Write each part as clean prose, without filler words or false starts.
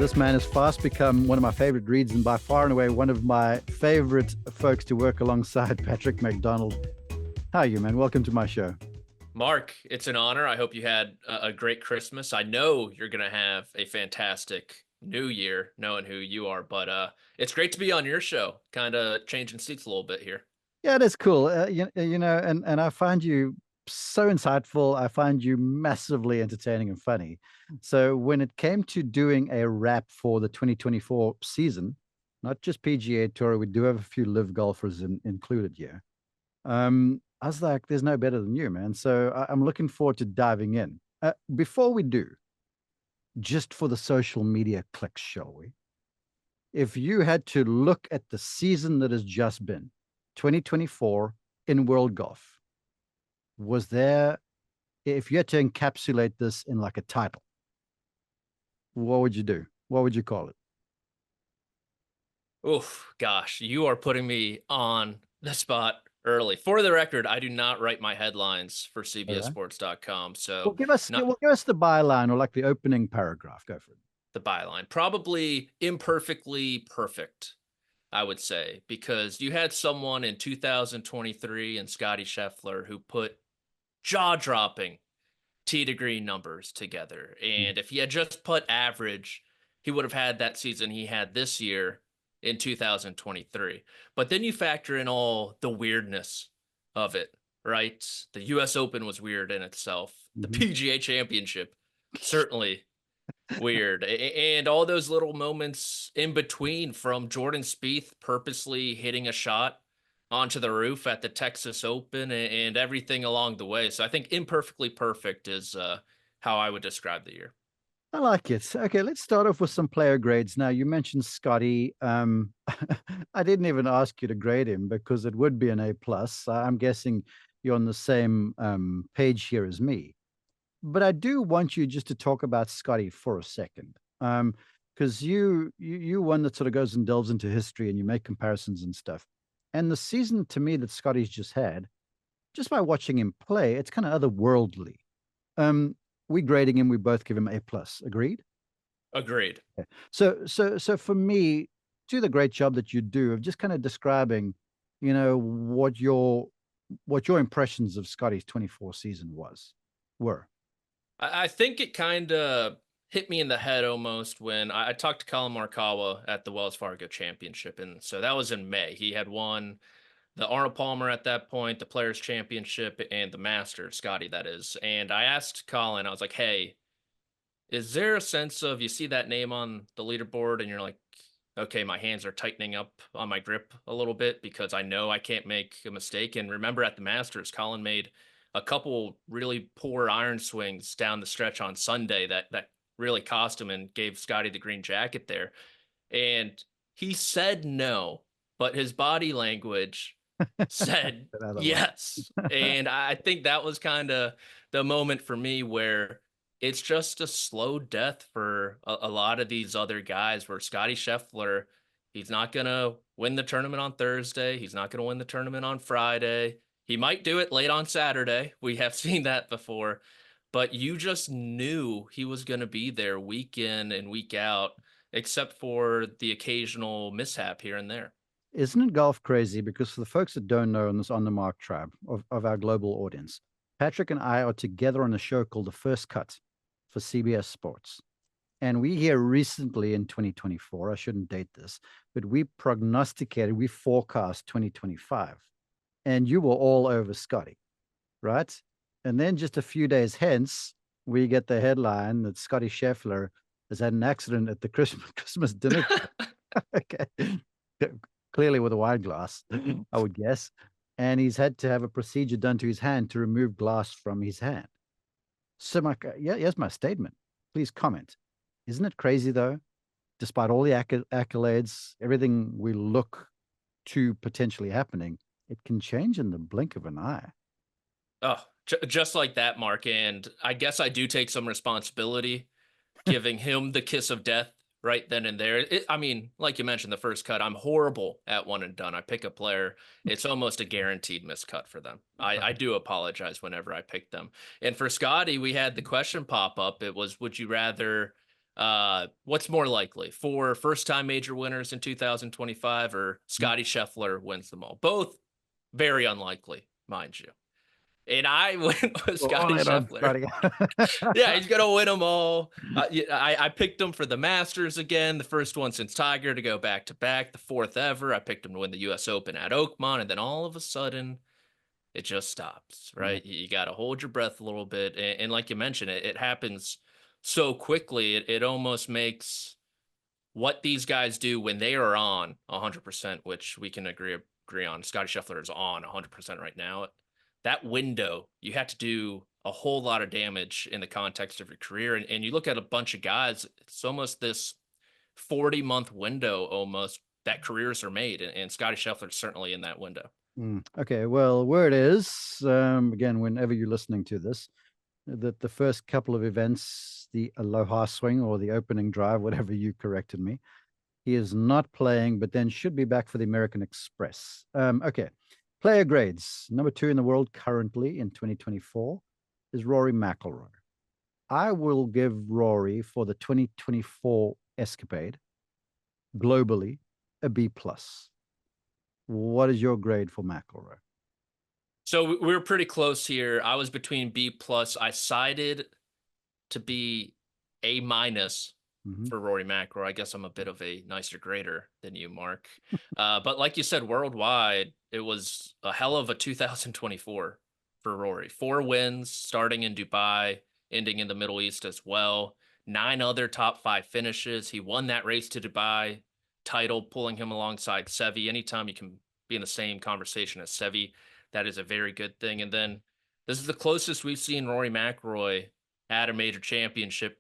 This man has fast become one of my favorite reads and by far and away one of my favorite folks to work alongside, Patrick McDonald. How are you, man? Welcome to my show. Mark, it's an honor. I hope you had a great Christmas. I know you're going to have a fantastic new year, knowing who you are, but it's great to be on your show, kind of changing seats a little bit here. Yeah, that's cool. And I find you so insightful. I find you massively entertaining and funny. So when it came to doing a wrap for the 2024 season, not just PGA Tour, we do have a few live golfers included here. I was like, there's no better than you, man. So I'm looking forward to diving in. Before we do, just for the social media clicks, shall we? If you had to look at the season that has just been, 2024 in world golf, was there, if you had to encapsulate this in like a title, what would you do? What would you call it? Oof, gosh, you are putting me on the spot early. For the record, I do not write my headlines for CBSSports.com. So Well, give us the byline or like the opening paragraph. Go for it. The byline, probably imperfectly perfect, I would say, because you had someone in 2023 and Scottie Scheffler who put jaw-dropping tee to green numbers together. And if he had just put average, he would have had that season he had this year in 2023. But then you factor in all the weirdness of it, right? The US Open was weird in itself. The PGA Championship, certainly weird. And all those little moments in between, from Jordan Spieth purposely hitting a shot onto the roof at the Texas Open and everything along the way. So I think imperfectly perfect is how I would describe the year. I like it. Okay, let's start off with some player grades. Now, you mentioned Scotty. I didn't even ask you to grade him because it would be an A+. I'm guessing you're on the same page here as me. But I do want you just to talk about Scotty for a second. Because you one that sort of goes and delves into history and you make comparisons and stuff. And the season to me that Scotty's just had, just by watching him play, it's kind of otherworldly. We grading him, we both give him A+. Agreed? Agreed. Okay. So for me, do the great job that you do of just kind of describing, what your impressions of Scotty's 24 season were. I think it kind of hit me in the head almost when I talked to Collin Morikawa at the Wells Fargo Championship. And so that was in May. He had won the Arnold Palmer at that point, the Players Championship, and the Masters, Scotty, that is. And I asked Collin, I was like, hey, is there a sense of, you see that name on the leaderboard and you're like, okay, my hands are tightening up on my grip a little bit because I know I can't make a mistake. And remember at the Masters, Collin made a couple really poor iron swings down the stretch on Sunday that really cost him and gave Scotty the green jacket there. And he said no, but his body language said yes. And I think that was kind of the moment for me where it's just a slow death for a lot of these other guys, where Scottie Scheffler, he's not going to win the tournament on Thursday. He's not going to win the tournament on Friday. He might do it late on Saturday. We have seen that before, but you just knew he was going to be there week in and week out, except for the occasional mishap here and there. Isn't it golf crazy? Because for the folks that don't know, on this On the Mark tribe of our global audience, Patrick and I are together on a show called The First Cut for CBS Sports. And we here recently in 2024, I shouldn't date this, but we forecast 2025. And you were all over Scotty, right? And then just a few days hence, we get the headline that Scottie Scheffler has had an accident at the Christmas dinner. Okay. Clearly with a wine glass, I would guess. And he's had to have a procedure done to his hand to remove glass from his hand. So here's my statement. Please comment. Isn't it crazy, though? Despite all the accolades, everything we look to potentially happening, it can change in the blink of an eye. Oh, just like that, Mark. And I guess I do take some responsibility giving him the kiss of death right then and there. I mean, like you mentioned, the first cut, I'm horrible at one and done. I pick a player, it's almost a guaranteed miscut for them. I do apologize whenever I pick them. And for Scotty, we had the question pop up. It was, would you rather What's more likely, for first-time major winners in 2025 or Scottie Scheffler wins them all? Both very unlikely, mind you. And I went with Well, Scottie all in on Scheffler. Scotty. Yeah, he's gonna win them all. I picked him for the Masters again, the first one since Tiger to go back to back, the fourth ever. I picked him to win the U.S. Open at Oakmont, and then all of a sudden, it just stops. Yeah. Right? You got to hold your breath a little bit, and like you mentioned, it happens so quickly. It almost makes what these guys do when they are on 100%, which we can agree on. Scottie Scheffler is on 100% right now. That window, you have to do a whole lot of damage in the context of your career. And you look at a bunch of guys, it's almost this 40-month window almost that careers are made. And Scottie Scheffler is certainly in that window. Okay, well, where it is, again, whenever you're listening to this, that the first couple of events, the Aloha Swing or the opening drive, whatever you corrected me, he is not playing, but then should be back for the American Express. Okay, player grades. Number 2 in the world currently in 2024 is Rory McIlroy. I will give Rory for the 2024 escapade globally a B+. What is your grade for McIlroy? So we were pretty close here. I was between B+. I sided to be A- for Rory McIlroy. I guess I'm a bit of a nicer grader than you, Mark. But like you said, worldwide, it was a hell of a 2024 for Rory. 4 wins, starting in Dubai, ending in the Middle East as well. 9 other top 5 finishes. He won that race to Dubai title, pulling him alongside Seve. Anytime you can be in the same conversation as Seve, that is a very good thing. And then this is the closest we've seen Rory McIlroy at a major championship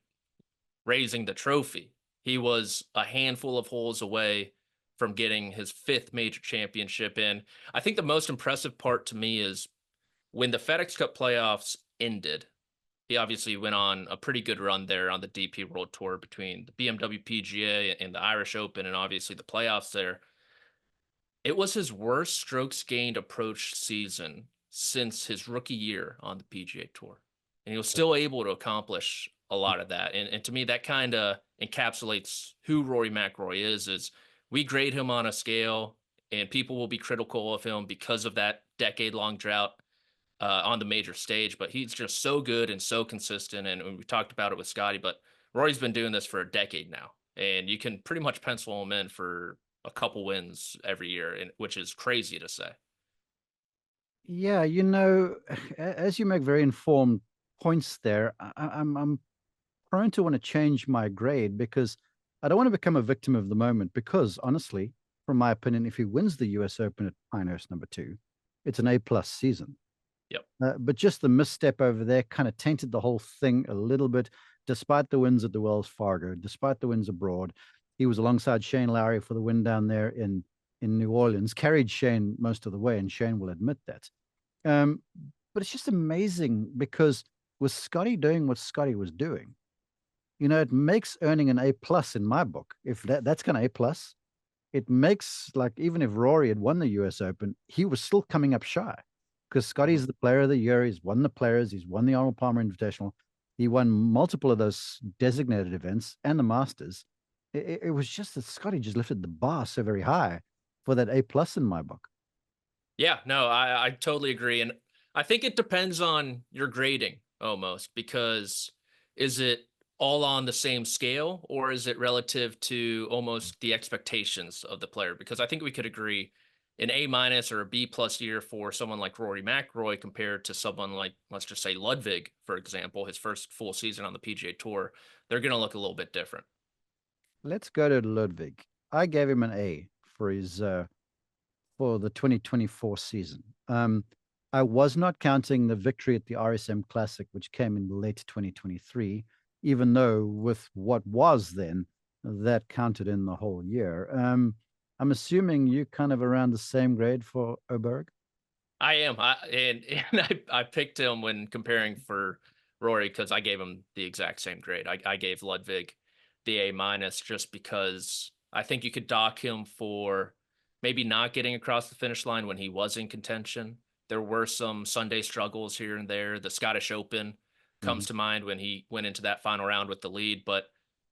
raising the trophy. He was a handful of holes away from getting his 5th major championship. And I think the most impressive part to me is when the FedEx Cup playoffs ended, he obviously went on a pretty good run there on the DP World Tour between the BMW PGA and the Irish Open and obviously the playoffs there. It was his worst strokes gained approach season since his rookie year on the PGA Tour. And he was still able to accomplish a lot of that. And to me, that kind of encapsulates who Rory McIlroy is we grade him on a scale and people will be critical of him because of that decade-long drought on the major stage. But he's just so good and so consistent. And we talked about it with Scottie, but Rory's been doing this for a decade now. And you can pretty much pencil him in for a couple wins every year, which is crazy to say. Yeah, as you make very informed points there, I'm prone to want to change my grade because I don't want to become a victim of the moment. Because honestly, from my opinion, if he wins the U.S. Open at Pinehurst number 2, it's an A+ season. Yep. But just the misstep over there kind of tainted the whole thing a little bit. Despite the wins at the Wells Fargo, despite the wins abroad, he was alongside Shane Lowry for the win down there in New Orleans, carried Shane most of the way, and Shane will admit that. But it's just amazing because with Scottie doing what Scottie was doing, it makes earning an A+ in my book. If that's kind of A+, it makes, like, even if Rory had won the US Open, he was still coming up shy because Scottie's the player of the year. He's won the Players. He's won the Arnold Palmer Invitational. He won multiple of those designated events and the Masters. It was just that Scottie just lifted the bar so very high for that A+ in my book. Yeah, no, I totally agree. And I think it depends on your grading almost, because is it all on the same scale or is it relative to almost the expectations of the player? Because I think we could agree an A- or a B+ year for someone like Rory McIlroy compared to someone like, let's just say Ludvig, for example, his first full season on the PGA Tour, they're going to look a little bit different. Let's go to Ludvig. I gave him an A for his for the 2024 season. I was not counting the victory at the RSM Classic, which came in late 2023, even though with what was then, that counted in the whole year. I'm assuming you kind of around the same grade for Aberg. I am. I picked him when comparing for Rory because I gave him the exact same grade. I gave Ludvig the A- just because I think you could dock him for maybe not getting across the finish line when he was in contention. There were some Sunday struggles here and there. The Scottish Open comes to mind when he went into that final round with the lead, but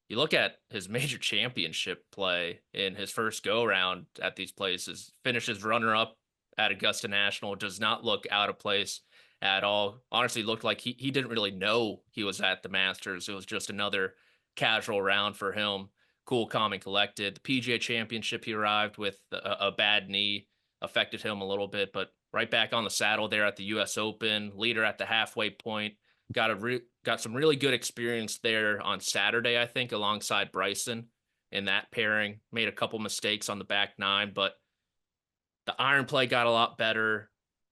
you look at his major championship play in his first go around at these places, finishes runner up at Augusta National, does not look out of place at all. Honestly, looked like he didn't really know he was at the Masters. It was just another casual round for him. Cool, calm, and collected. The PGA Championship, he arrived with a bad knee, affected him a little bit, but right back on the saddle there at the U.S. Open, leader at the halfway point. Got some really good experience there on Saturday, I think, alongside Bryson in that pairing. Made a couple mistakes on the back nine, but the iron play got a lot better.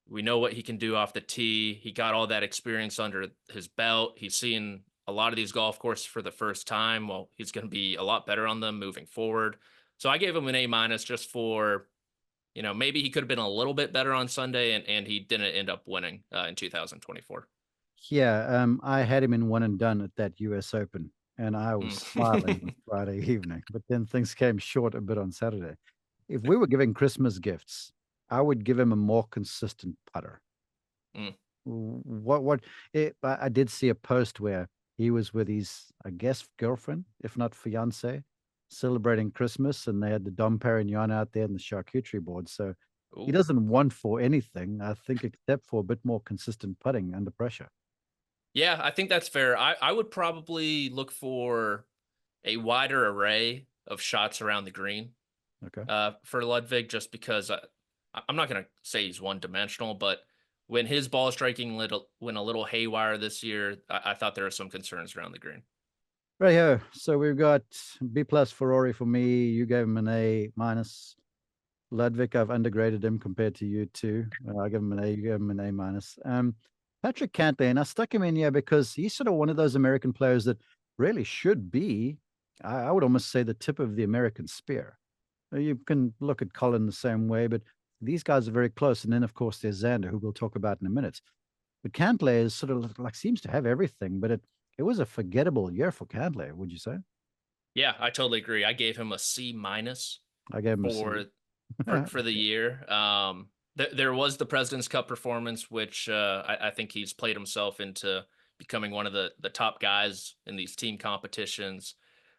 We know what he can do off the tee. He got all that experience under his belt. He's seen a lot of these golf courses for the first time. Well, he's going to be a lot better on them moving forward. So I gave him an A minus just for, maybe he could have been a little bit better on Sunday, and he didn't end up winning in 2024. Yeah, I had him in one and done at that US Open, and I was smiling on Friday evening, but then things came short a bit on Saturday. If we were giving Christmas gifts, I would give him a more consistent putter. Mm. I did see a post where he was with his, I guess, girlfriend, if not fiance, celebrating Christmas, and they had the Dom Perignon out there and the charcuterie board. So he doesn't want for anything, I think, except for a bit more consistent putting under pressure. Yeah, I think that's fair. I would probably look for a wider array of shots around the green. Okay. For Ludvig, just because I'm not going to say he's one-dimensional, but when his ball striking went a little haywire this year, I thought there were some concerns around the green. Right here. So we've got B+ for Rory for me. You gave him an A minus. Ludvig, I've undergraded him compared to you two. I give him an A. You gave him an A minus. Patrick Cantlay, and I stuck him in here because he's sort of one of those American players that really should be, I would almost say, the tip of the American spear. You can look at Collin the same way, but these guys are very close. And then, of course, there's Xander, who we'll talk about in a minute. But Cantlay is sort of like seems to have everything, but it was a forgettable year for Cantlay, would you say? Yeah, I totally agree. I gave him a C minus I gave him a for C. for the year. There was the President's Cup performance, which I think he's played himself into becoming one of the top guys in these team competitions.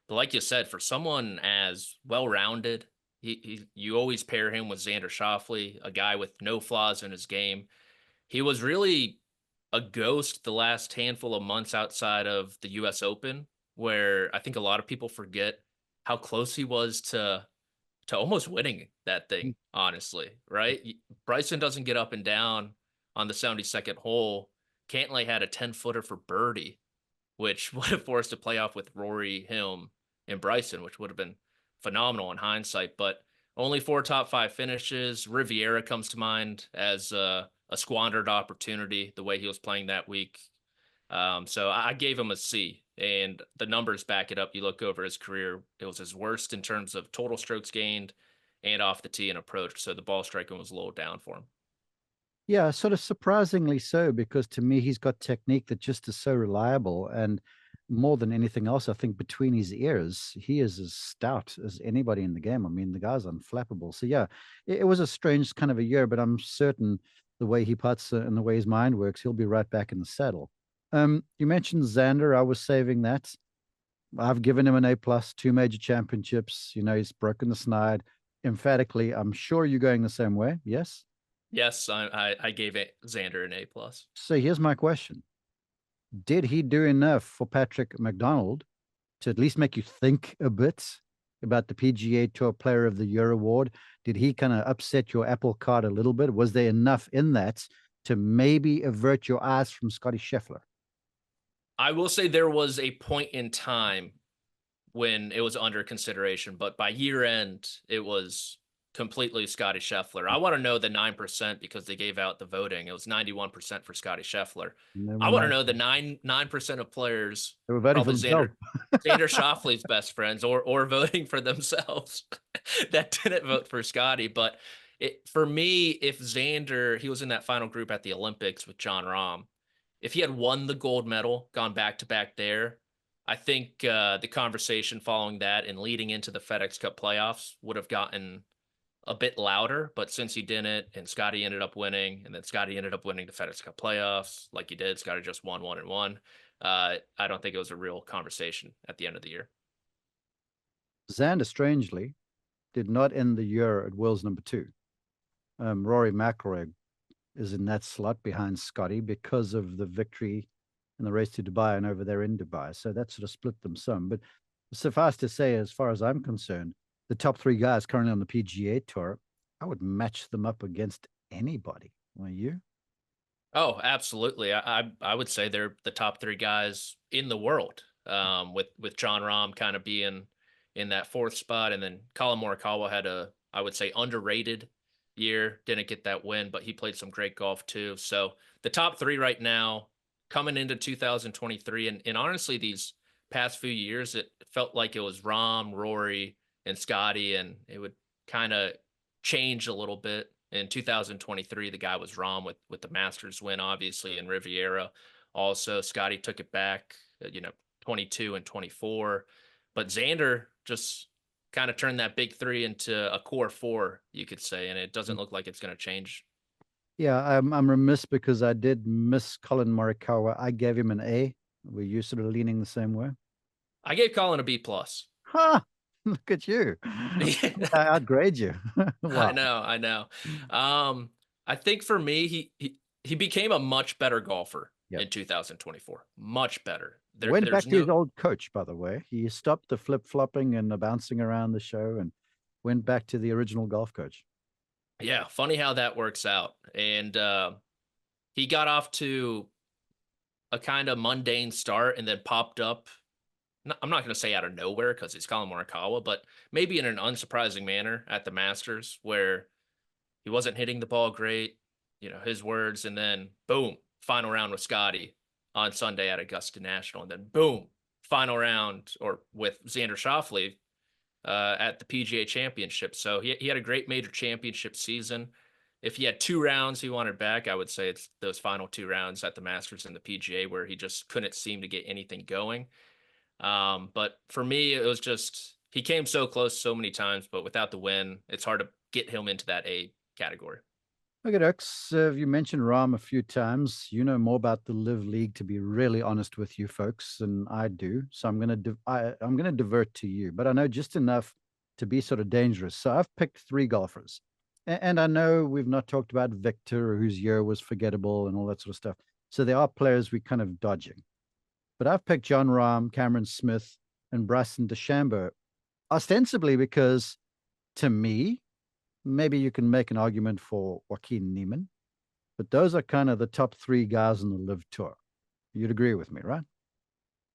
But like you said, for someone as well-rounded, you always pair him with Xander Schauffele, a guy with no flaws in his game. He was really a ghost the last handful of months outside of the U.S. Open, where I think a lot of people forget how close he was to almost winning that thing, honestly, right? Bryson doesn't get up and down on the 72nd hole. Cantlay had a 10-footer for birdie, which would have forced a playoff with Rory, him, and Bryson, which would have been phenomenal in hindsight. But only 4 top 5 finishes. Riviera comes to mind as a squandered opportunity, the way he was playing that week. So I gave him a C, and the numbers back it up. You look over his career, it was his worst in terms of total strokes gained and off the tee and approach. So the ball striking was a little down for him. Yeah, sort of surprisingly so, because to me, he's got technique that just is so reliable. And more than anything else, I think between his ears, he is as stout as anybody in the game. I mean, the guy's unflappable. So, yeah, it was a strange kind of a year, but I'm certain the way he puts and the way his mind works, he'll be right back in the saddle. You mentioned Xander. I was saving that. I've given him an A+, 2 major championships. He's broken the snide. Emphatically, I'm sure you're going the same way. Yes? Yes, I gave Xander an A+. So here's my question. Did he do enough for Patrick McDonald to at least make you think a bit about the PGA Tour Player of the Year award? Did he kind of upset your apple cart a little bit? Was there enough in that to maybe avert your eyes from Scottie Scheffler? I will say there was a point in time when it was under consideration, but by year end, it was completely Scottie Scheffler. I want to know the 9% because they gave out the voting. It was 91% for Scottie Scheffler. I want to know the 9% of players, they were voting for Xander Schauffele's best friends, or voting for themselves that didn't vote for Scottie. But for me, if Xander, he was in that final group at the Olympics with Jon Rahm, if he had won the gold medal, gone back to back there, I think the conversation following that and leading into the FedEx Cup playoffs would have gotten a bit louder. But since he didn't, and Scottie ended up winning, and then Scottie ended up winning the FedEx Cup playoffs like he did, Scottie just won 1-1. I don't think it was a real conversation at the end of the year. Xander, strangely, did not end the year at world's number 2. Rory McIlroy is in that slot behind Scottie because of the victory in the race to Dubai and over there in Dubai. So that sort of split them some. But suffice to say, as far as I'm concerned, the top 3 guys currently on the PGA Tour, I would match them up against anybody. Are you? Oh, absolutely. I would say they're the top 3 guys in the world. With Jon Rahm kind of being in that 4th spot, and then Collin Morikawa had a, I would say, underrated year. Didn't get that win, but he played some great golf too. So the top 3 right now coming into 2023, and honestly, these past few years, it felt like it was Rahm, Rory, and Scottie, and it would kind of change a little bit. In 2023, the guy was Rahm with the Masters win, obviously, in Riviera. Also, Scottie took it back, 22 and 24. But Xander just kind of turned that big 3 into a core 4, you could say, and it doesn't look like it's going to change. Yeah, I'm remiss because I did miss Collin Morikawa. I gave him an A. Were you sort of leaning the same way? I gave Collin a B plus. Ha! Look at you. I outgrade you. I Wow. know. I think for me, he became a much better golfer Yep. in 2024. Much better. Went back There's to his no old coach, by the way. He stopped the flip-flopping and the bouncing around the show and went back to the original golf coach. Yeah, funny how that works out. And he got off to a kind of mundane start and then popped up. I'm not going to say out of nowhere because he's Collin Morikawa, but maybe in an unsurprising manner at the Masters where he wasn't hitting the ball great, his words, and then boom, final round with Scottie on Sunday at Augusta National, and then boom, final round or with Xander Schauffele at the PGA Championship. So he had a great major championship season. If he had 2 rounds he wanted back, I would say it's those final 2 rounds at the Masters and the PGA where he just couldn't seem to get anything going. But for me, it was just he came so close so many times, but without the win, it's hard to get him into that A category. Okay, Dux, you mentioned Rahm a few times. You know more about the Live League, to be really honest with you folks, than I do. So I'm gonna divert to you, but I know just enough to be sort of dangerous. So I've picked 3 golfers, and I know we've not talked about Victor, whose year was forgettable and all that sort of stuff. So there are players we kind of dodging, but I've picked Jon Rahm, Cameron Smith, and Bryson DeChambeau, ostensibly because, to me, maybe you can make an argument for Joaquin Niemann, but those are kind of the top 3 guys on the Live Tour. You'd agree with me, right?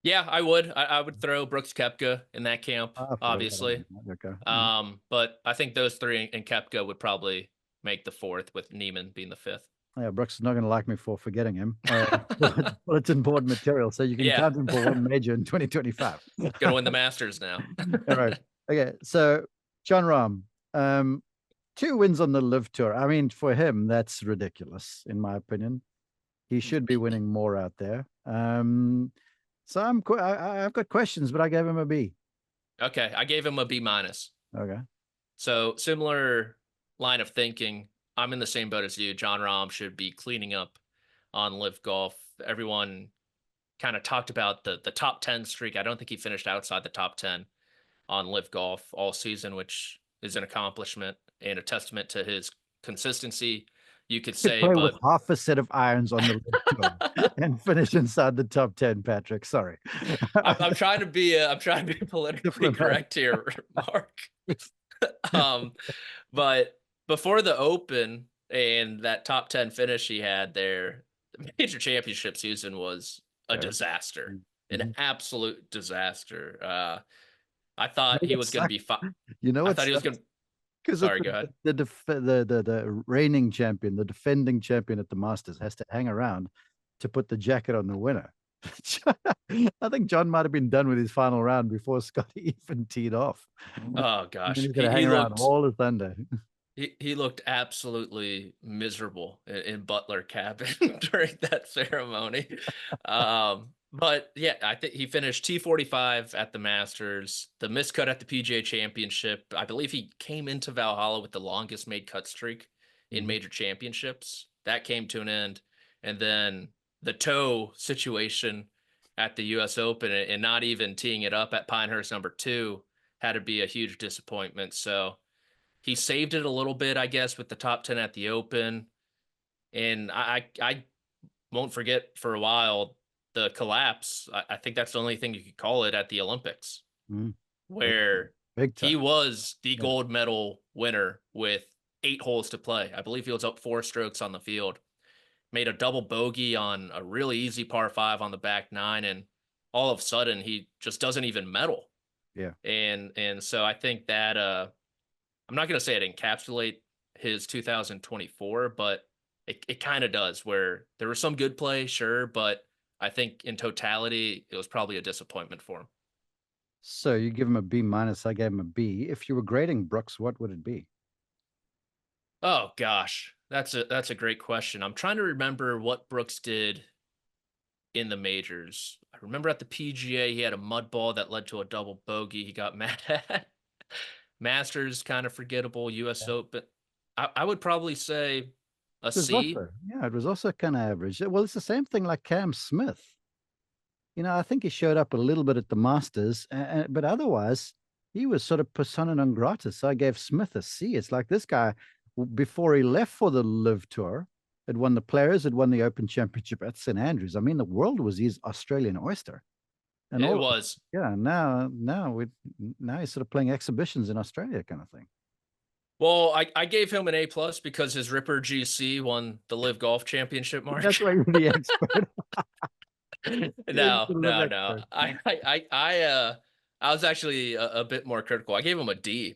Yeah, I would. I would throw Brooks Koepka in that camp, I forgot about obviously. that. Okay. But I think those 3 and Koepka would probably make the 4th, with Niemann being the 5th. Yeah, Brooks is not going to like me for forgetting him. Well, it's important material, so you can Yeah, count him for one major in 2025. gonna win the Masters now. All right. Okay. So, Jon Rahm, 2 wins on the Live Tour. I mean, for him, that's ridiculous, in my opinion. He should be winning more out there. So I've got questions, but I gave him a B. Okay, I gave him a B minus. Okay. So similar line of thinking. I'm in the same boat as you. Jon Rahm should be cleaning up on Live Golf. Everyone kind of talked about the top 10 streak. I don't think he finished outside the top 10 on Live Golf all season, which is an accomplishment and a testament to his consistency, you could Could say. play with But half a set of irons on the Live Tour and finish inside the top 10, Patrick. Sorry. I'm trying to be politically Diplomat. correct here, Mark. But before the Open and that top 10 finish he had there, the major championship season was a disaster, Mhm. an absolute disaster. I thought he It was going to sucked. be fine. You know I what thought he was going sucks? to. Because Sorry, go ahead. the reigning champion, the defending champion at the Masters, has to hang around to put the jacket on the winner. I think John might have been done with his final round before Scottie even teed off. Oh And then gosh, he's going to hang around all his thunder. he looked absolutely miserable in Butler cabin during that ceremony. But yeah, I think he finished T45 at the Masters, the miscut at the PGA Championship. I believe he came into Valhalla with the longest made cut streak in major championships. That came to an end. And then the toe situation at the US Open and not even teeing it up at Pinehurst number 2 had to be a huge disappointment. So he saved it a little bit, I guess, with the top 10 at the Open. And I won't forget for a while the collapse. I think that's the only thing you could call it at the Olympics, Mm, big, where big he time. was the Yeah. gold medal winner with 8 holes to play. I believe he was up 4 strokes on the field, made a double bogey on a really easy par 5 on the back 9, and all of a sudden he just doesn't even medal. Yeah. And so I think that I'm not going to say it encapsulate his 2024, but it kind of does, where there was some good play, sure, but I think in totality, it was probably a disappointment for him. So you give him a B minus. I gave him a B. If you were grading Brooks, what would it be? Oh gosh, that's a great question. I'm trying to remember what Brooks did in the majors. I remember at the PGA he had a mud ball that led to a double bogey. He got mad at. Masters kind of forgettable. U.S. Open. I would probably say a It was C. also, yeah, it was also kind of average. Well, it's the same thing like Cam Smith. I think he showed up a little bit at the Masters, but otherwise, he was sort of persona non grata. So I gave Smith a C. It's like this guy, before he left for the Live Tour, had won the Players, had won the Open Championship at St Andrews. I mean, the world was his Australian oyster, and It all, was. yeah. Now he's sort of playing exhibitions in Australia, kind of thing. Well, I gave him an A+ because his Ripper GC won the Live Golf Championship, Mark. That's why you're the expert. You're No, the Live no, no. expert. I was actually a bit more critical. I gave him a D.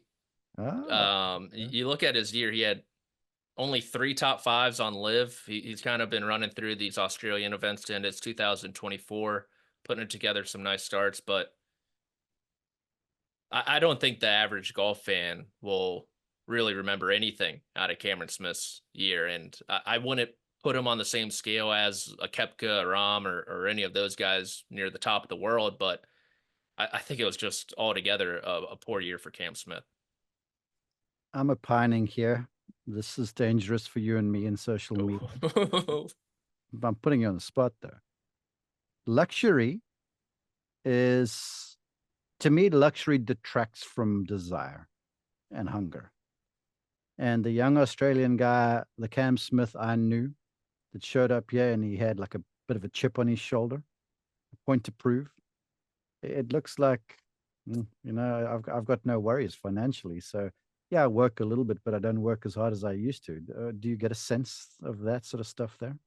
Oh, yeah. You look at his year, he had only 3 top 5s on Live. He's kind of been running through these Australian events to end his 2024, putting together some nice starts, but I don't think the average golf fan will really remember anything out of Cameron Smith's year. And I wouldn't put him on the same scale as a Koepka, a Rahm, or any of those guys near the top of the world. But I think it was just altogether a poor year for Cam Smith. I'm opining here. This is dangerous for you and me in social media. I'm putting you on the spot though. Luxury is, to me, luxury detracts from desire and hunger. And the young Australian guy, the Cam Smith I knew that showed up here and he had like a bit of a chip on his shoulder, a point to prove. It looks like, I've got no worries financially. So yeah, I work a little bit, but I don't work as hard as I used to. Do you get a sense of that sort of stuff there?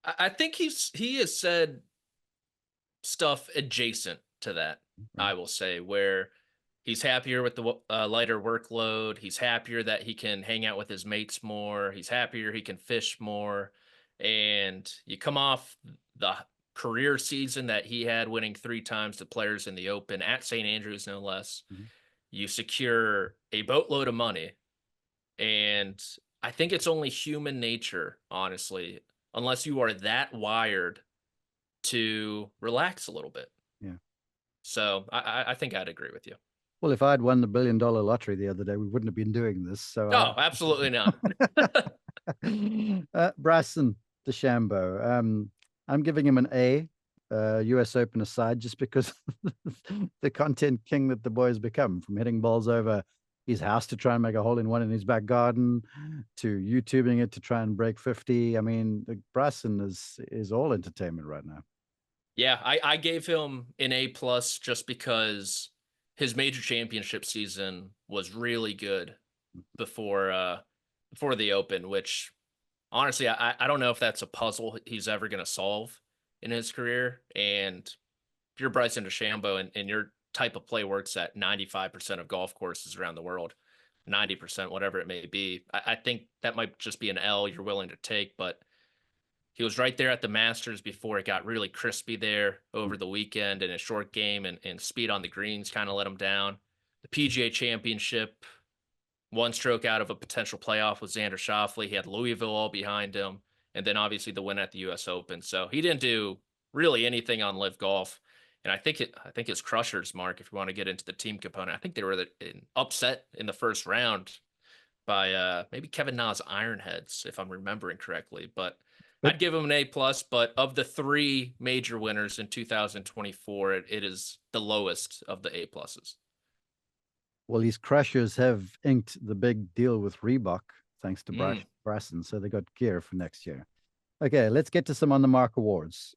I think he has said stuff adjacent to that, Right. I will say, where he's happier with the lighter workload. He's happier that he can hang out with his mates more. He's happier he can fish more. And you come off the career season that he had, winning 3 times the Players in the Open at St. Andrews, no less. Mhm. You secure a boatload of money. And I think it's only human nature, honestly, unless you are that wired to relax a little bit. Yeah. So I think I'd agree with you. Well, if I'd won the $1 billion lottery the other day, we wouldn't have been doing this. So, Oh, absolutely not. Bryson DeChambeau, I'm giving him an A, US Open aside, just because the content king that the boy has become, from hitting balls over his house to try and make a hole in one in his back garden, to YouTubing it to try and break 50. I mean, Bryson is all entertainment right now. Yeah, I gave him an A+ just because his major championship season was really good before the Open, which honestly I don't know if that's a puzzle he's ever going to solve in his career. And if you're Bryson DeChambeau and your type of play works at 95% of golf courses around the world, 90%, whatever it may be, I think that might just be an L you're willing to take. But he was right there at the Masters before it got really crispy there over the weekend, and a short game and speed on the greens kind of let him down. The PGA Championship, 1 stroke out of a potential playoff with Xander Schauffele. He had Louisville all behind him, and then obviously the win at the U.S. Open. So he didn't do really anything on Live Golf. And I think his crushers, Mark, if you want to get into the team component, I think they were upset in the first round by maybe Kevin Na's Ironheads, if I'm remembering correctly. But But I'd give him an A+. But of the 3 major winners in 2024, it is the lowest of the A+. Well, these crushers have inked the big deal with Reebok, thanks to Mm. Bryson. So they got gear for next year. Okay, let's get to some on the mark awards.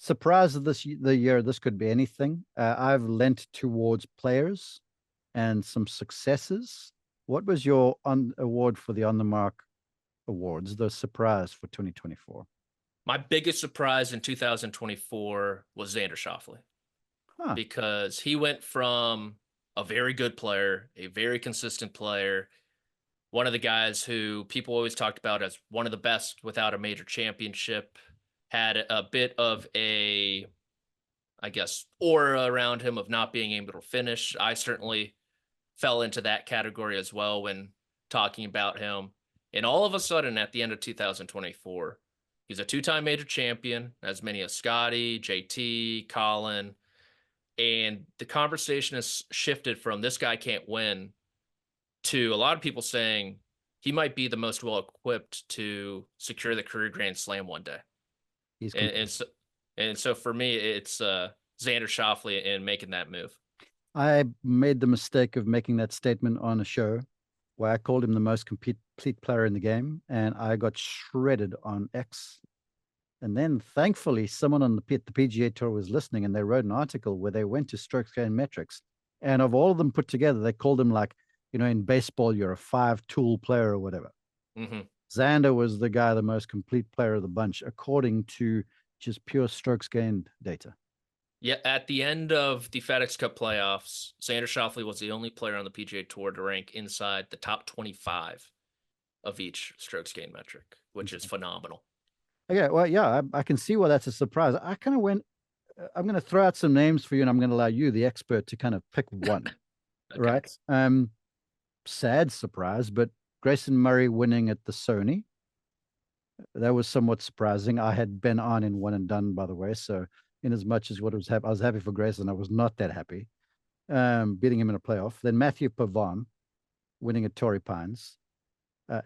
Surprise of the year, this could be anything. I've lent towards players and some successes. What was your award for the on the mark awards? The surprise for 2024. My biggest surprise in 2024 was Xander Schauffele, Huh. because he went from a very good player, a very consistent player, one of the guys who people always talked about as one of the best without a major championship, had a bit of a, I guess, aura around him of not being able to finish. I certainly fell into that category as well when talking about him. And all of a sudden, at the end of 2024, he's a two-time major champion, as many as Scottie, JT, Collin. And the conversation has shifted from this guy can't win to a lot of people saying he might be the most well-equipped to secure the career Grand Slam one day. He's And so for me, it's Xander Schauffele in making that move. I made the mistake of making that statement on a show where I called him the most complete player in the game, and I got shredded on X. And then, thankfully, someone on the PGA Tour was listening, and they wrote an article where they went to strokes gained metrics, and of all of them put together, they called him like, in baseball, you're a 5-tool player or whatever. Mm-hmm. Xander was the guy, the most complete player of the bunch, according to just pure strokes gained data. Yeah, at the end of the FedEx Cup playoffs, Xander Schauffele was the only player on the PGA Tour to rank inside the top 25 of each strokes gained metric, which is phenomenal. Okay, well, yeah, I can see why that's a surprise. I kind of went, I'm going to throw out some names for you, and I'm going to allow you, the expert, to kind of pick one, Okay. right? Sad surprise, but Grayson Murray winning at the Sony, that was somewhat surprising. I had been on in one and done, by the way, so in as much as what was I was happy for Grayson, I was not that happy. Beating him in a playoff. Then Matthieu Pavon winning at Torrey Pines.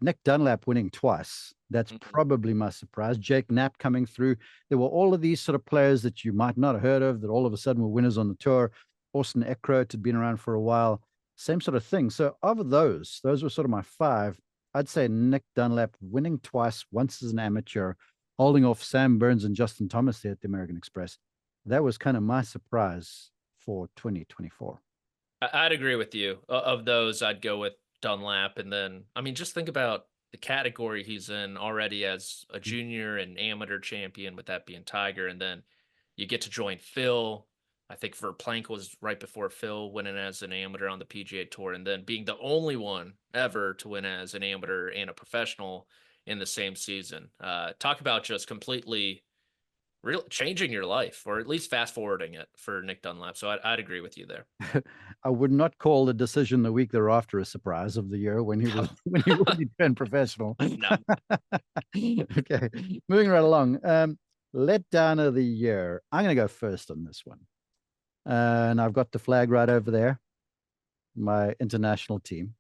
Nick Dunlap winning twice. That's probably my surprise. Jake Knapp coming through. There were all of these sort of players that you might not have heard of that all of a sudden were winners on the tour. Austin Eckroat had been around for a while. Same sort of thing. So of those were sort of my five. I'd say Nick Dunlap winning twice, once as an amateur, holding off Sam Burns and Justin Thomas there at the American Express. That was kind of my surprise for 2024. I'd agree with you. Of those, I'd go with Dunlap. And then, I mean, just think about the category he's in already as a junior and amateur champion, with that being Tiger. And then you get to join Phil. I think Verplank was right before Phil winning as an amateur on the PGA Tour, and then being the only one ever to win as an amateur and a professional in the same season. Talk about just completely changing your life, or at least fast forwarding it for Nick Dunlap. So I'd agree with you there. I would not call the decision the week thereafter a surprise of the year when he was when he already turned professional. No. Okay, moving right along. Letdown of the year. I'm going to go first on this one, and I've got the flag right over there. My international team.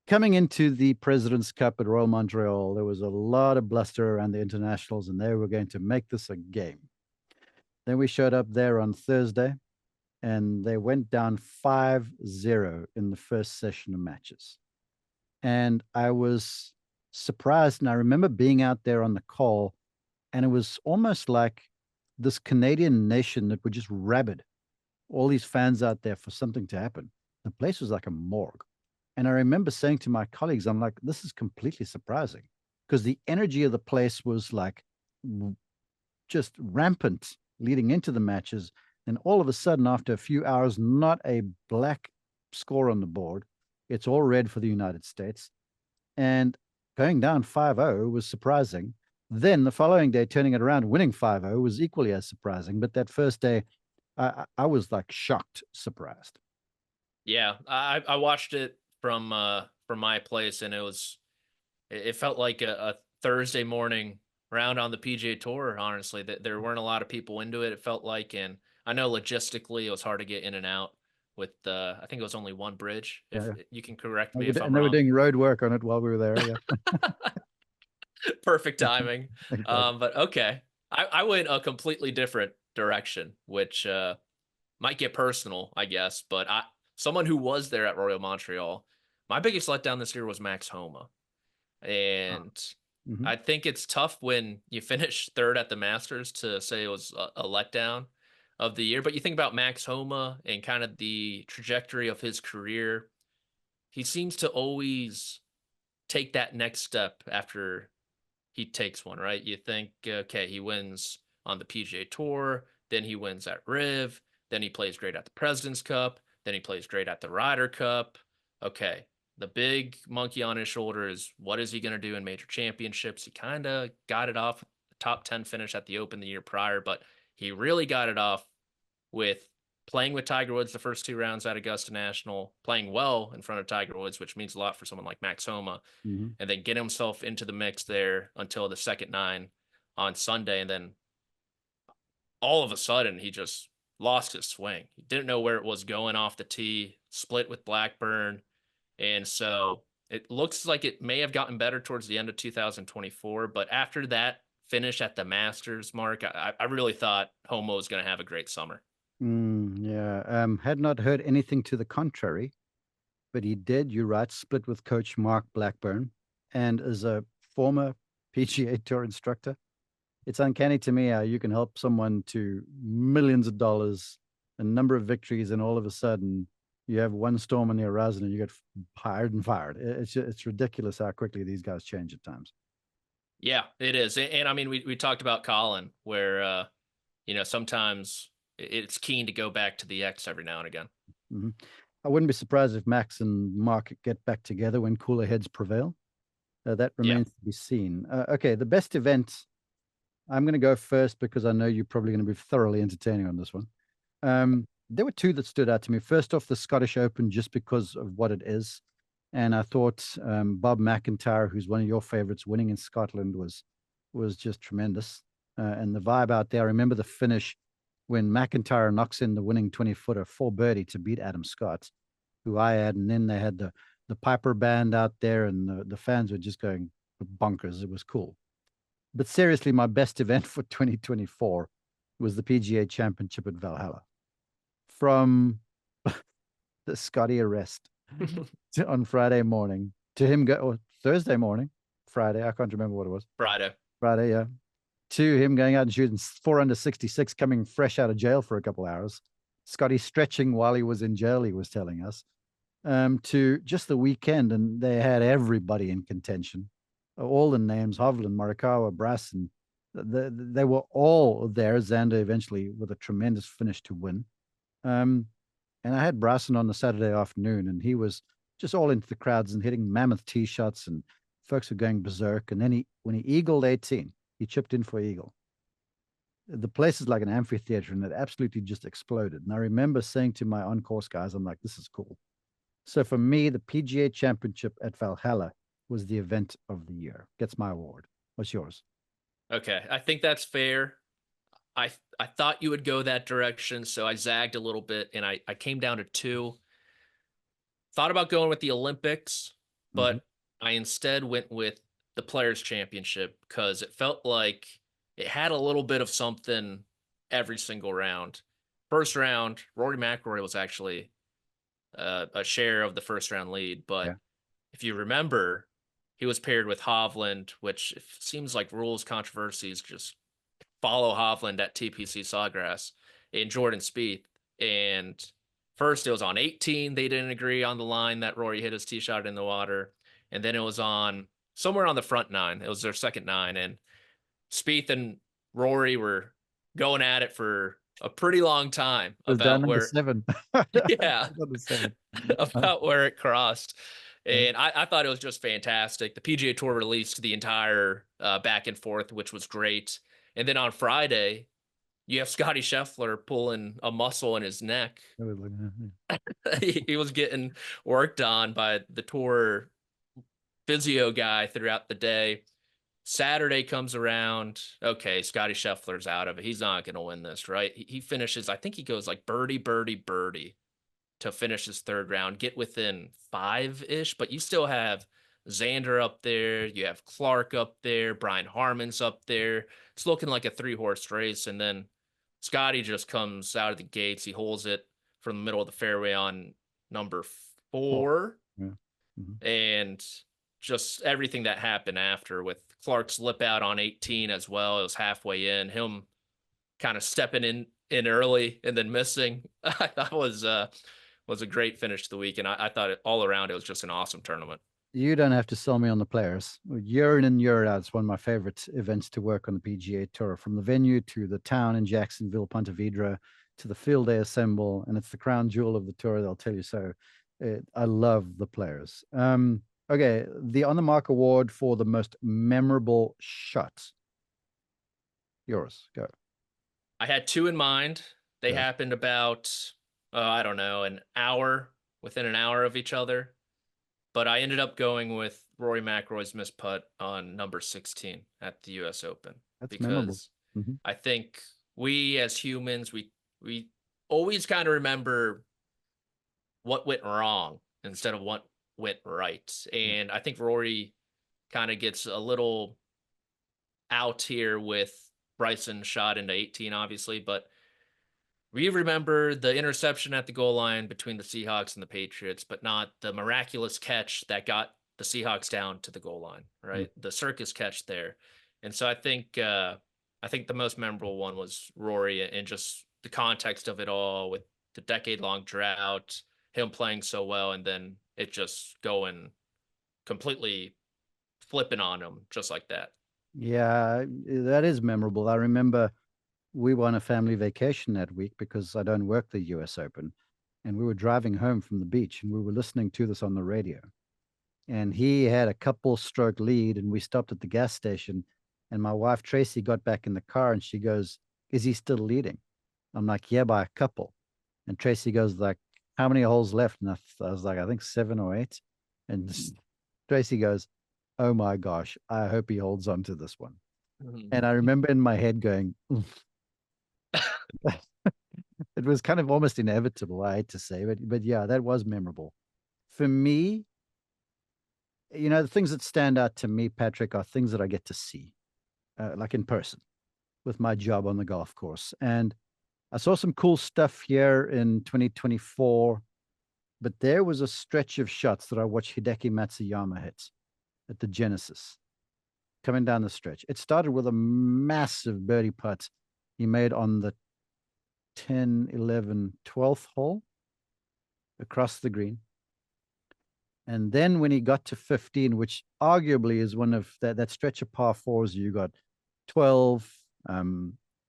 Coming into the President's Cup at Royal Montreal, there was a lot of bluster around the internationals, and they were going to make this a game. Then we showed up there on Thursday, and they went down 5-0 in the first session of matches. And I was surprised, and I remember being out there on the call, and it was almost like this Canadian nation that were just rabid. All these fans out there for something to happen. The place was like a morgue. And I remember saying to my colleagues, I'm like, this is completely surprising, because the energy of the place was like just rampant leading into the matches. And all of a sudden, after a few hours, not a black score on the board. It's all red for the United States. And going down 5-0 was surprising. Then the following day, turning it around, winning 5-0 was equally as surprising. But that first day, I was like shocked, surprised. Yeah, I watched it from my place, and it felt like a Thursday morning round on the PGA Tour. Honestly, that there weren't a lot of people into it. It felt like, and I know logistically it was hard to get in and out with I think it was only one bridge. If you can correct me if I'm wrong. And they were doing road work on it while we were there. Yeah. Perfect timing. Exactly. But okay, I went a completely different direction, which might get personal, I guess. But someone who was there at Royal Montreal, my biggest letdown this year was Max Homa. And Mm-hmm. I think it's tough when you finish third at the Masters to say it was a letdown of the year. But you think about Max Homa and kind of the trajectory of his career. He seems to always take that next step after he takes one, right? You think, okay, he wins on the PGA Tour, then he wins at Riv, then he plays great at the President's Cup, then he plays great at the Ryder Cup. Okay, the big monkey on his shoulder is what is he going to do in major championships? He kind of got it off the top 10 finish at the Open the year prior, but he really got it off with playing with Tiger Woods the first 2 rounds at Augusta National, playing well in front of Tiger Woods, which means a lot for someone like Max Homa, and then get himself into the mix there until the second 9 on Sunday. And then all of a sudden, he just lost his swing. He didn't know where it was going off the tee, split with Blackburn. And so it looks like it may have gotten better towards the end of 2024. But after that finish at the Masters, Mark, I really thought Homa was going to have a great summer. Yeah. Had not heard anything to the contrary, but he did, you're right, split with coach Mark Blackburn. And as a former PGA Tour instructor, it's uncanny to me how you can help someone to millions of dollars, a number of victories, and all of a sudden you have one storm on the horizon and you get hired and fired. It's ridiculous how quickly these guys change at times. Yeah, it is. And I mean, we talked about Collin, where, sometimes it's keen to go back to the X every now and again. Mm-hmm. I wouldn't be surprised if Max and Mark get back together when cooler heads prevail. That remains to be seen. Okay, the best event. I'm going to go first because I know you're probably going to be thoroughly entertaining on this one. There were 2 that stood out to me. First off, the Scottish Open, just because of what it is. And I thought Bob McIntyre, who's one of your favorites, winning in Scotland was just tremendous. And the vibe out there. I remember the finish when McIntyre knocks in the winning 20-footer for birdie to beat Adam Scott, who I had. And then they had the Piper band out there and the fans were just going bonkers. It was cool. But seriously, my best event for 2024 was the PGA Championship at Valhalla. From the Scottie arrest on Friday morning to him or Thursday morning, Friday, I can't remember what it was. Friday, yeah. To him going out and shooting 4 under 66, coming fresh out of jail for a couple hours. Scottie stretching while he was in jail, he was telling us. To just the weekend, and they had everybody in contention. All the names, Hovland, Morikawa, Bryson, they were all there. Xander eventually with a tremendous finish to win. And I had Bryson on the Saturday afternoon, and he was just all into the crowds and hitting mammoth tee shots, and folks were going berserk. And then when he eagled 18, he chipped in for eagle. The place is like an amphitheater, and it absolutely just exploded. And I remember saying to my on-course guys, I'm like, this is cool. So for me, the PGA Championship at Valhalla was the event of the year. Gets my award. What's yours? Okay, I think that's fair. I thought you would go that direction, so I zagged a little bit, and I came down to 2. Thought about going with the Olympics, but I instead went with the Players' Championship because it felt like it had a little bit of something every single round. First round, Rory McIlroy was actually a share of the first round lead, but if you remember, he was paired with Hovland, which it seems like rules controversies just follow Hovland at TPC Sawgrass, and Jordan Spieth. And first it was on 18. They didn't agree on the line that Rory hit his tee shot in the water. And then it was on somewhere on the front 9. It was their second 9. And Spieth and Rory were going at it for a pretty long time about where 7. yeah, about where it crossed. And I thought it was just fantastic. The PGA Tour released the entire back and forth, which was great. And then on Friday, you have Scottie Scheffler pulling a muscle in his neck. He was getting worked on by the tour physio guy throughout the day. Saturday comes around. Okay, Scottie Scheffler's out of it. He's not going to win this, right? He finishes, I think he goes like birdie, birdie, birdie to finish his third round, get within 5-ish, but you still have Xander up there. You have Clark up there. Brian Harmon's up there. It's looking like a 3-horse race. And then Scottie just comes out of the gates. He holds it from the middle of the fairway on number Oh, 4. yeah. Mm-hmm. And just everything that happened after with Clark's lip out on 18 as well. It was halfway in, him kind of stepping in early and then missing. I thought was a great finish to the week, and I thought all around it was just an awesome tournament. You don't have to sell me on the players. Year in and year out, it's one of my favorite events to work on the PGA Tour, from the venue to the town in Jacksonville, Ponte Vedra, to the field they assemble, and it's the crown jewel of the tour. They'll tell you so. I love the players. Okay, the On the Mark Award for the most memorable shot. Yours, go. I had 2 in mind. They Go. happened about, I don't know, within an hour of each other. But I ended up going with Rory McIlroy's missed putt on number 16 at the U.S. Open. That's memorable. Because Mm-hmm. I think we as humans, we always kind of remember what went wrong instead of what went right. And I think Rory kind of gets a little out here with Bryson shot into 18, obviously, but we remember the interception at the goal line between the Seahawks and the Patriots, but not the miraculous catch that got the Seahawks down to the goal line, right? The circus catch there. And so I think the most memorable one was Rory, and just the context of it all with the decade-long drought, him playing so well, and then it just going completely flipping on him just like that. Yeah, that is memorable. I remember we were on a family vacation that week because I don't work the US Open. And we were driving home from the beach and we were listening to this on the radio. And he had a couple stroke lead, and we stopped at the gas station. And my wife, Tracy, got back in the car and she goes, "Is he still leading?" I'm like, "Yeah, by a couple." And Tracy goes, like, "How many holes left?" And I was like, "I think 7 or 8. And Tracy goes, "Oh my gosh, I hope he holds on to this one." And I remember in my head going, it was kind of almost inevitable, I hate to say, but yeah, that was memorable. For me, the things that stand out to me, Patrick, are things that I get to see, like in person with my job on the golf course. And I saw some cool stuff here in 2024, but there was a stretch of shots that I watched Hideki Matsuyama hit at the Genesis coming down the stretch. It started with a massive birdie putt he made on the 10, 11, 12th hole across the green. And then when he got to 15, which arguably is one of that stretch of par fours, you got 12,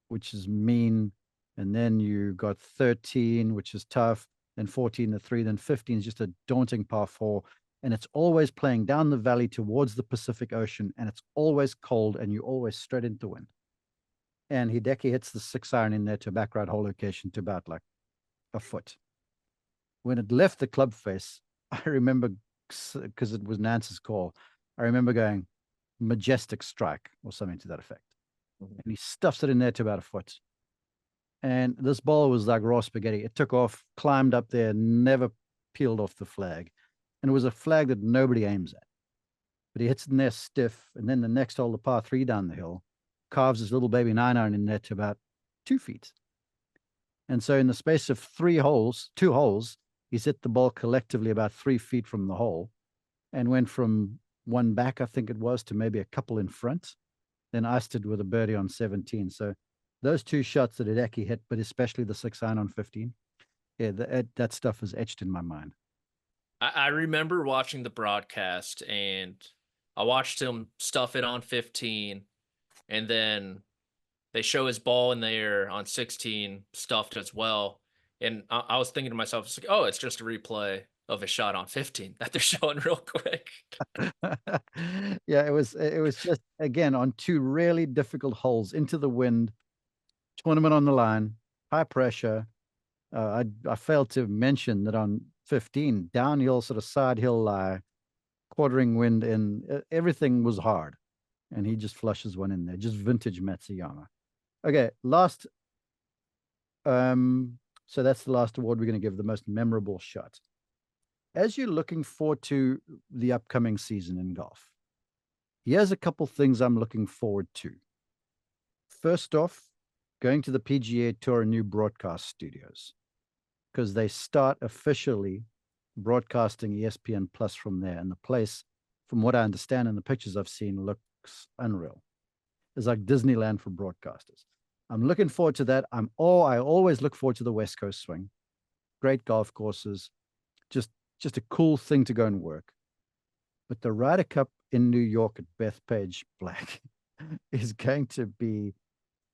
which is mean. And then you got 13, which is tough. Then 14, the 3, then 15 is just a daunting par 4. And it's always playing down the valley towards the Pacific Ocean. And it's always cold, and you always straight into wind. And Hideki hits the 6-iron in there to a back right hole location to about like a foot. When it left the club face, I remember, because it was Nance's call, I remember going, "Majestic strike," or something to that effect. And he stuffs it in there to about a foot. And this ball was like raw spaghetti. It took off, climbed up there, never peeled off the flag. And it was a flag that nobody aims at. But he hits it in there stiff. And then the next hole, the par 3 down the hill, carves his little baby 9-iron in there to about 2 feet. And so in the space of 2 holes, he's hit the ball collectively about 3 feet from the hole, and went from one back, I think it was, to maybe a couple in front, then iced it with a birdie on 17. So those 2 shots that Hideki hit, but especially the 6-iron on 15, yeah, that stuff is etched in my mind. I remember watching the broadcast, and I watched him stuff it on 15, and then they show his ball in the air on 16 stuffed as well. And I was thinking to myself, it's like, oh, it's just a replay of a shot on 15 that they're showing real quick. Yeah, it was just, again, on 2 really difficult holes into the wind, tournament on the line, high pressure. I failed to mention that on 15, downhill, sort of side hill lie, quartering wind, and everything was hard. And he just flushes one in there, just vintage Matsuyama. Okay, last. So that's the last award we're going to give, the most memorable shot. As you're looking forward to the upcoming season in golf, here's a couple things I'm looking forward to. First off, going to the PGA Tour new broadcast studios, because they start officially broadcasting ESPN Plus from there. And the place, from what I understand and the pictures I've seen, looks unreal. It's like Disneyland for broadcasters. I'm looking forward to that. I always look forward to the West Coast swing. Great golf courses, just a cool thing to go and work. But the Ryder Cup in New York at Bethpage Black is going to be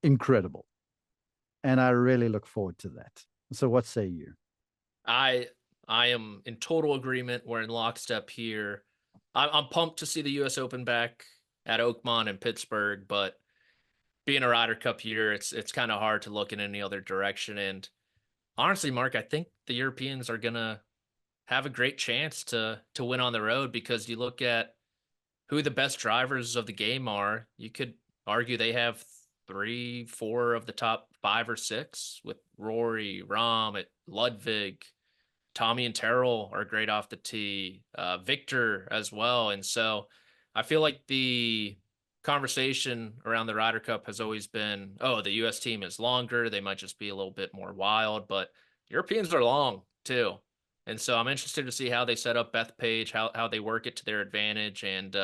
incredible. And I really look forward to that. So what say you? I am in total agreement. We're in lockstep here. I'm pumped to see the U.S. Open back at Oakmont and Pittsburgh, but being a Ryder Cup year, it's kind of hard to look in any other direction. And honestly, Mark, I think the Europeans are gonna have a great chance to win on the road, because you look at who the best drivers of the game are. You could argue they have 3, 4 of the top 5 or 6, with Rory, Rahm, Ludvig, Tommy and Terrell are great off the tee, Victor as well. And so I feel like the conversation around the Ryder Cup has always been, oh, the U.S. team is longer. They might just be a little bit more wild, but Europeans are long too. And so I'm interested to see how they set up Bethpage, how they work it to their advantage, and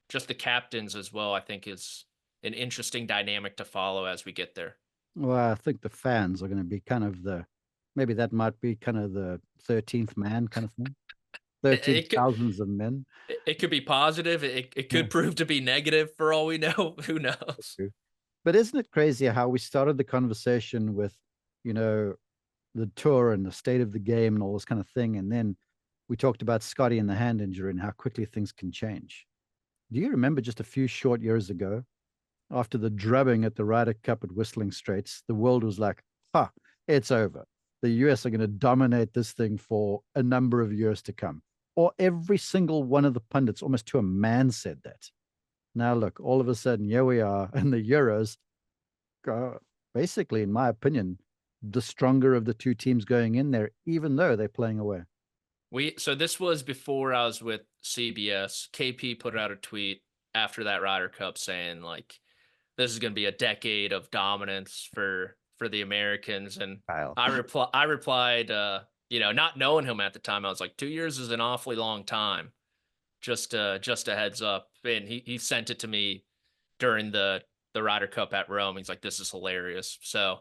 just the captains as well, I think, is an interesting dynamic to follow as we get there. Well, I think the fans are going to be kind of maybe that might be kind of the 13th man kind of thing. 13 thousands of men. It could be positive. It could prove to be negative for all we know. Who knows? But isn't it crazy how we started the conversation with, the tour and the state of the game and all this kind of thing. And then we talked about Scottie and the hand injury and how quickly things can change. Do you remember just a few short years ago, after the drubbing at the Ryder Cup at Whistling Straits, the world was like, it's over. The US are going to dominate this thing for a number of years to come. Or every single one of the pundits, almost to a man, said that. Now look, all of a sudden, here we are, and the Euros, basically, in my opinion, the stronger of the two teams going in there, even though they're playing away. So this was before I was with CBS. KP put out a tweet after that Ryder Cup saying, like, this is going to be a decade of dominance for the Americans. And Kyle. I replied, not knowing him at the time, I was like, 2 years is an awfully long time. Just a heads up. And he sent it to me during the Ryder Cup at Rome. He's like, this is hilarious. So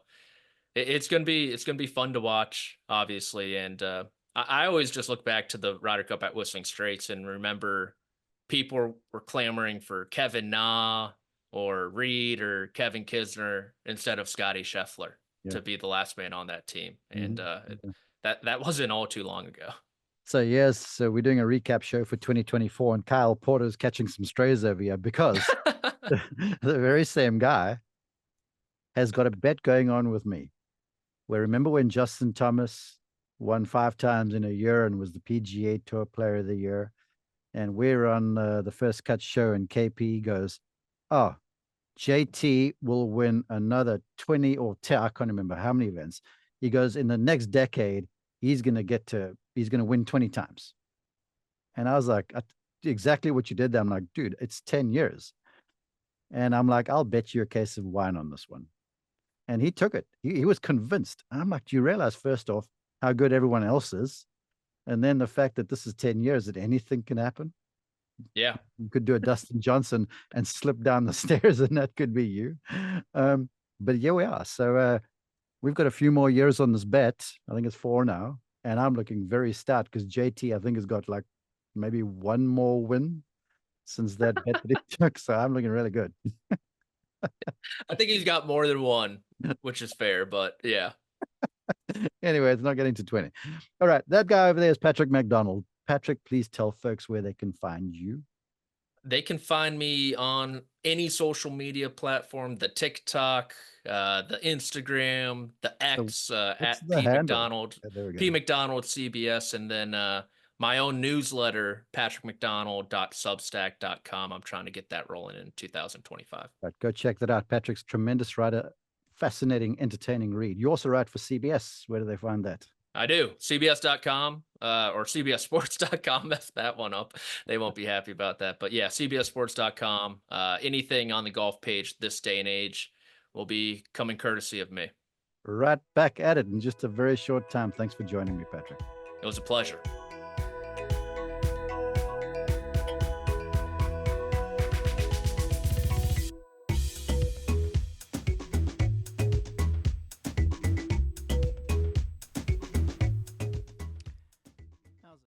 it's gonna be fun to watch, obviously. And I always just look back to the Ryder Cup at Whistling Straits and remember people were clamoring for Kevin Na or Reed or Kevin Kisner instead of Scottie Scheffler to be the last man on that team. And that wasn't all too long ago. So yes, so we're doing a recap show for 2024, and Kyle Porter's catching some strays over here because the very same guy has got a bet going on with me. Where remember when Justin Thomas won 5 times in a year and was the PGA Tour Player of the Year, and we're on the First Cut show, and KP goes, "Oh, JT will win another 20 or 10, I can't remember how many events." He goes, in the next decade, he's going to win 20 times. And I was like, exactly what you did there. I'm like, dude, it's 10 years. And I'm like, I'll bet you a case of wine on this one. And he took it. He was convinced. I'm like, do you realize, first off, how good everyone else is? And then the fact that this is 10 years, that anything can happen. Yeah. You could do a Dustin Johnson and slip down the stairs, and that could be you. But here we are. So we've got a few more years on this bet. I think it's 4 now. And I'm looking very stout because JT, I think, has got like maybe 1 more win since that bet that he took. So I'm looking really good. I think he's got more than 1, which is fair, but yeah. Anyway, it's not getting to 20. All right. That guy over there is Patrick McDonald. Patrick, please tell folks where they can find you. They can find me on any social media platform, the TikTok, the Instagram, the X, at P McDonald, P McDonald CBS, and then my own newsletter, patrickmcdonald.substack.com. I'm trying to get that rolling in 2025. Right, go check that out. Patrick's tremendous writer, fascinating, entertaining read. You also write for CBS. Where do they find that? I do. CBS.com or CBSSports.com. Mess that one up. They won't be happy about that. But yeah, CBSSports.com. Anything on the golf page this day and age will be coming courtesy of me. Right back at it in just a very short time. Thanks for joining me, Patrick. It was a pleasure.